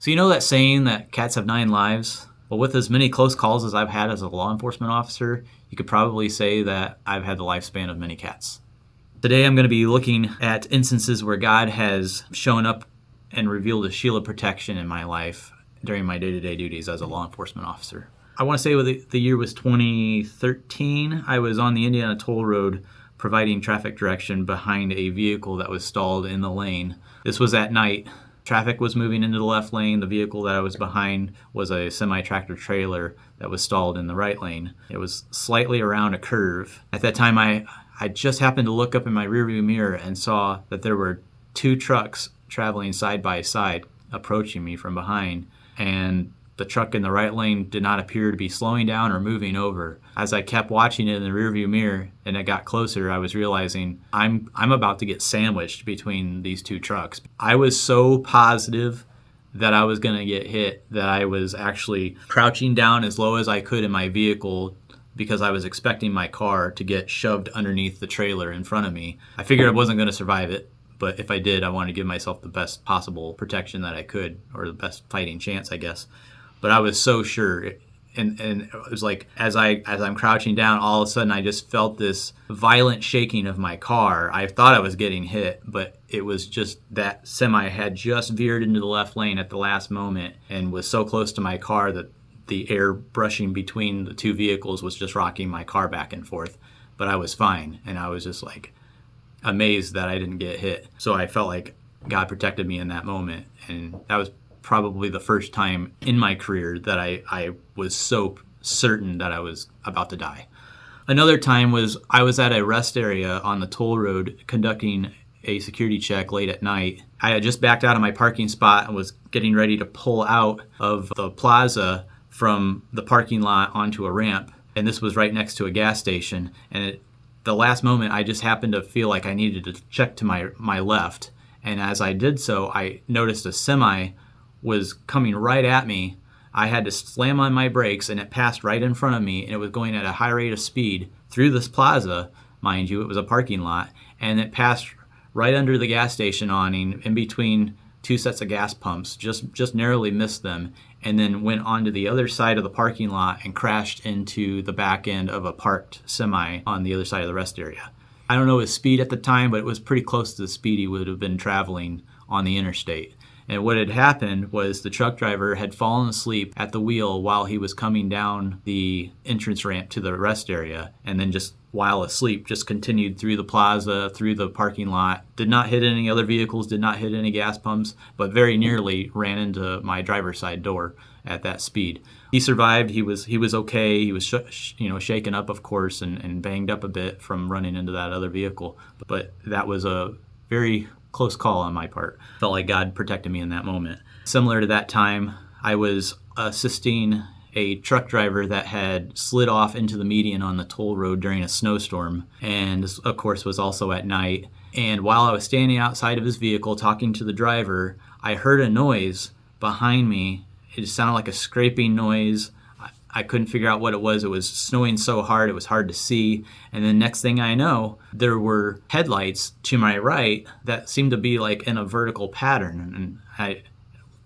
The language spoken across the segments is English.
So you know that saying that cats have 9 lives? Well, with as many close calls as I've had as a law enforcement officer, you could probably say that I've had the lifespan of many cats. Today I'm going to be looking at instances where God has shown up and revealed a shield of protection in my life during my day-to-day duties as a law enforcement officer. I want to say the year was 2013. I was on the Indiana Toll Road providing traffic direction behind a vehicle that was stalled in the lane. This was at night. Traffic was moving into the left lane. The vehicle that I was behind was a semi-tractor trailer that was stalled in the right lane. It was slightly around a curve. At that time, I just happened to look up in my rearview mirror and saw that there were 2 trucks traveling side by side approaching me from behind, and the truck in the right lane did not appear to be slowing down or moving over. As I kept watching it in the rearview mirror and it got closer, I was realizing I'm about to get sandwiched between these 2 trucks. I was so positive that I was going to get hit that I was actually crouching down as low as I could in my vehicle because I was expecting my car to get shoved underneath the trailer in front of me. I figured I wasn't going to survive it, but if I did, I wanted to give myself the best possible protection that I could, or the best fighting chance, I guess. But I was so sure, and it was like as I'm crouching down, all of a sudden I just felt this violent shaking of my car. I thought I was getting hit, but it was just that semi had just veered into the left lane at the last moment and was so close to my car that the air brushing between the 2 vehicles was just rocking my car back and forth. But I was fine, and I was just like amazed that I didn't get hit. So I felt like God protected me in that moment, and that was probably the first time in my career that I was so certain that I was about to die. Another time was I was at a rest area on the toll road conducting a security check late at night. I had just backed out of my parking spot and was getting ready to pull out of the plaza from the parking lot onto a ramp, and this was right next to a gas station. And at the last moment, I just happened to feel like I needed to check to my left, and as I did so, I noticed a semi was coming right at me. I had to slam on my brakes, and it passed right in front of me, and it was going at a high rate of speed through this plaza. Mind you, it was a parking lot, and it passed right under the gas station awning in between 2 sets of gas pumps, just narrowly missed them, and then went onto the other side of the parking lot and crashed into the back end of a parked semi on the other side of the rest area. I don't know his speed at the time, but it was pretty close to the speed he would have been traveling on the interstate. And what had happened was the truck driver had fallen asleep at the wheel while he was coming down the entrance ramp to the rest area, and then just while asleep just continued through the plaza, through the parking lot, did not hit any other vehicles, did not hit any gas pumps, but very nearly ran into my driver's side door at that speed. He survived. He was okay. He was shaken up, of course, and banged up a bit from running into that other vehicle. But that was a very close call on my part. Felt like God protected me in that moment. Similar to that time, I was assisting a truck driver that had slid off into the median on the toll road during a snowstorm, and this, of course, was also at night. And while I was standing outside of his vehicle talking to the driver, I heard a noise behind me. It sounded like a scraping noise. I couldn't figure out what it was. It was snowing so hard, it was hard to see. And then next thing I know, there were headlights to my right that seemed to be like in a vertical pattern. And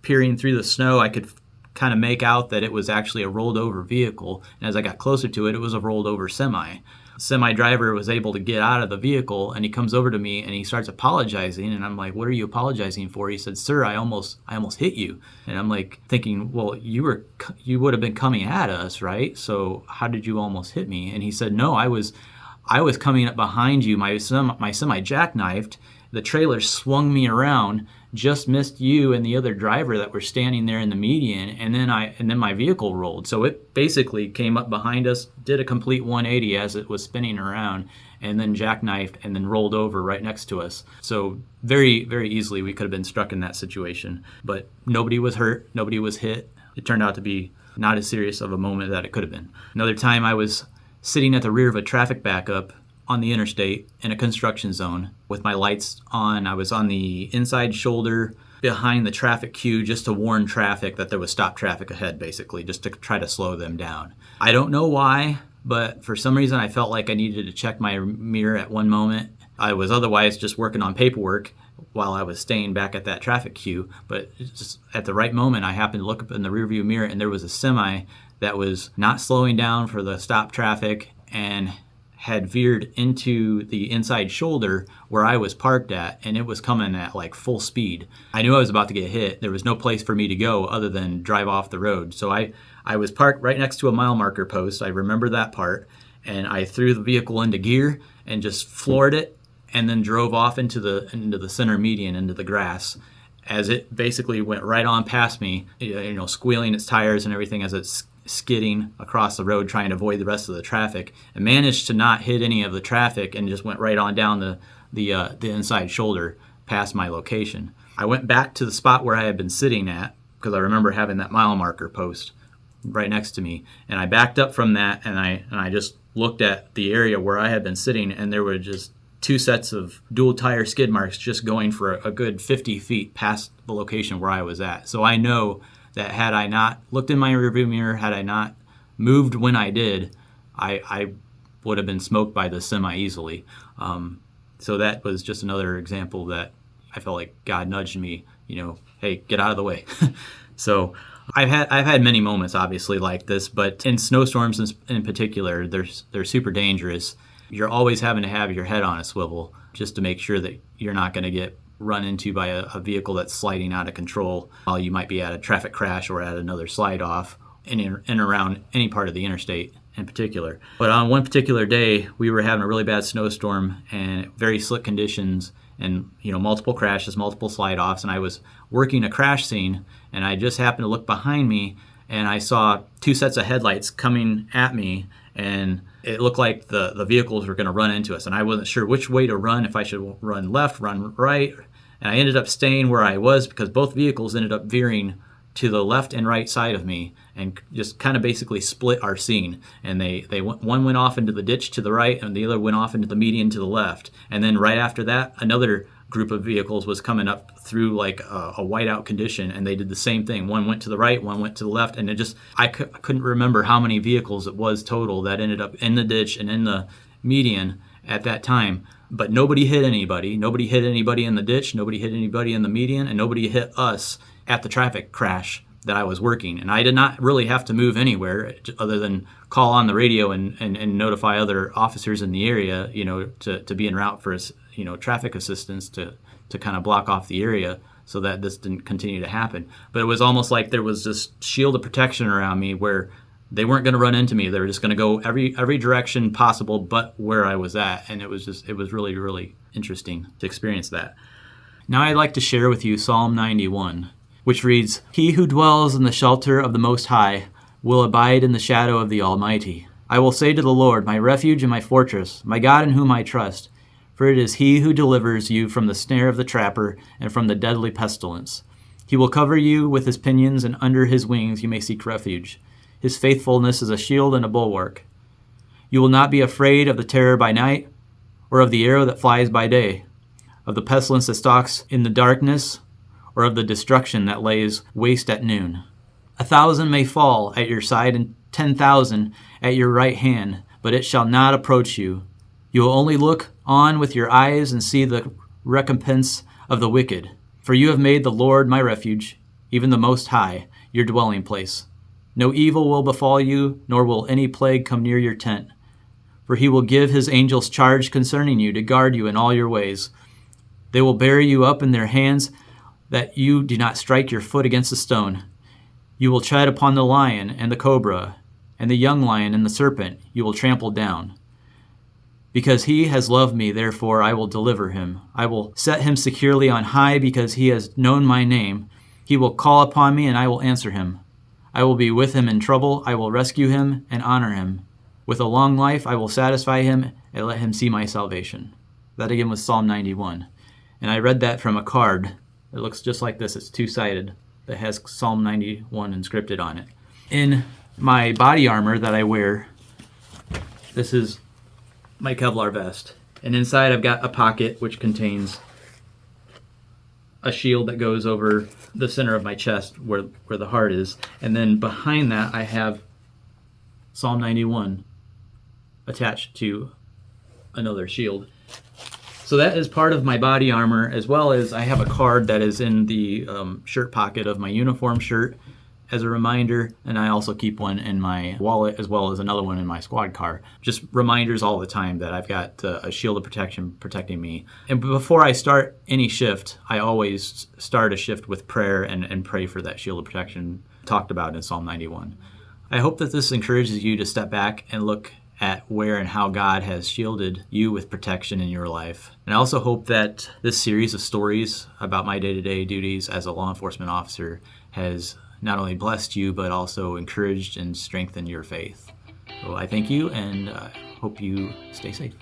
peering through the snow, I could kind of make out that it was actually a rolled over vehicle. And as I got closer to it, it was a rolled over semi. Semi driver was able to get out of the vehicle, and he comes over to me and he starts apologizing, and I'm like, "What are you apologizing for?" He said, "Sir, I almost hit you." And I'm like thinking, "Well, you would have been coming at us, right? So how did you almost hit me?" And he said, "No, I was coming up behind you. My semi jackknifed. The trailer swung me around, just missed you and the other driver that were standing there in the median, and then my vehicle rolled. So it basically came up behind us, did a complete 180 as it was spinning around, and then jackknifed and then rolled over right next to us. So very, very easily we could have been struck in that situation. But nobody was hurt, nobody was hit. It turned out to be not as serious of a moment that it could have been. Another time I was sitting at the rear of a traffic backup on the interstate in a construction zone with my lights on. I was on the inside shoulder behind the traffic queue just to warn traffic that there was stop traffic ahead, basically, just to try to slow them down. I don't know why, but for some reason I felt like I needed to check my mirror at one moment. I was otherwise just working on paperwork, while I was staying back at that traffic queue. But just at the right moment, I happened to look up in the rearview mirror, and there was a semi that was not slowing down for the stop traffic and had veered into the inside shoulder where I was parked at, and it was coming at like full speed. I knew I was about to get hit. There was no place for me to go other than drive off the road. So I was parked right next to a mile marker post. I remember that part. And I threw the vehicle into gear and just floored it, and then drove off into the center median, into the grass, as it basically went right on past me, squealing its tires and everything as it's skidding across the road trying to avoid the rest of the traffic, and managed to not hit any of the traffic and just went right on down the inside shoulder past my location. I went back to the spot where I had been sitting at, because I remember having that mile marker post right next to me, and I backed up from that, and I just looked at the area where I had been sitting, and there were just two sets of dual tire skid marks just going for a good 50 feet past the location where I was at. So I know that had I not looked in my rearview mirror, had I not moved when I did, I would have been smoked by the semi easily. So that was just another example that I felt like God nudged me, hey, get out of the way. So I've had many moments, obviously, like this, but in snowstorms in particular, they're super dangerous. You're always having to have your head on a swivel just to make sure that you're not going to get run into by a vehicle that's sliding out of control while you might be at a traffic crash or at another slide off in and around any part of the interstate in particular. But on one particular day, we were having a really bad snowstorm and very slick conditions, and multiple crashes, multiple slide offs, and I was working a crash scene, and I just happened to look behind me, and I saw two sets of headlights coming at me, and it looked like the vehicles were going to run into us, and I wasn't sure which way to run, if I should run left, run right, and I ended up staying where I was because both vehicles ended up veering to the left and right side of me and just kind of basically split our scene. And one went off into the ditch to the right, and the other went off into the median to the left. And then right after that, another group of vehicles was coming up through like a whiteout condition, and they did the same thing. One went to the right, one went to the left, and I couldn't remember how many vehicles it was total that ended up in the ditch and in the median at that time. But nobody hit anybody. Nobody hit anybody in the ditch. Nobody hit anybody in the median, and nobody hit us at the traffic crash that I was working. And I did not really have to move anywhere other than call on the radio and notify other officers in the area, to be en route for traffic assistance to kind of block off the area so that this didn't continue to happen. But it was almost like there was this shield of protection around me where they weren't going to run into me. They were just going to go every direction possible but where I was at. And it was really, really interesting to experience that. Now I'd like to share with you Psalm 91, which reads, "He who dwells in the shelter of the Most High will abide in the shadow of the Almighty. I will say to the Lord, my refuge and my fortress, my God in whom I trust. For it is he who delivers you from the snare of the trapper and from the deadly pestilence. He will cover you with his pinions, and under his wings you may seek refuge. His faithfulness is a shield and a bulwark. You will not be afraid of the terror by night, or of the arrow that flies by day, of the pestilence that stalks in the darkness, or of the destruction that lays waste at noon. 1,000 may fall at your side and 10,000 at your right hand, but it shall not approach you. You will only look on with your eyes and see the recompense of the wicked. For you have made the Lord my refuge, even the Most High, your dwelling place. No evil will befall you, nor will any plague come near your tent. For he will give his angels charge concerning you to guard you in all your ways. They will bear you up in their hands, that you do not strike your foot against a stone. You will tread upon the lion and the cobra, and the young lion and the serpent you will trample down. Because he has loved me, therefore I will deliver him. I will set him securely on high, because he has known my name. He will call upon me, and I will answer him. I will be with him in trouble. I will rescue him and honor him. With a long life I will satisfy him and let him see my salvation." That again was Psalm 91. And I read that from a card. It looks just like this. It's two-sided. That has Psalm 91 inscripted on it. In my body armor that I wear, this is my Kevlar vest. And inside I've got a pocket which contains a shield that goes over the center of my chest where the heart is. And then behind that I have Psalm 91 attached to another shield. So that is part of my body armor, as well as I have a card that is in the shirt pocket of my uniform shirt as a reminder, and I also keep one in my wallet as well as another one in my squad car. Just reminders all the time that I've got a shield of protection protecting me. And before I start any shift, I always start a shift with prayer and pray for that shield of protection talked about in Psalm 91. I hope that this encourages you to step back and look at where and how God has shielded you with protection in your life. And I also hope that this series of stories about my day-to-day duties as a law enforcement officer has not only blessed you, but also encouraged and strengthened your faith. So I thank you, and hope you stay safe.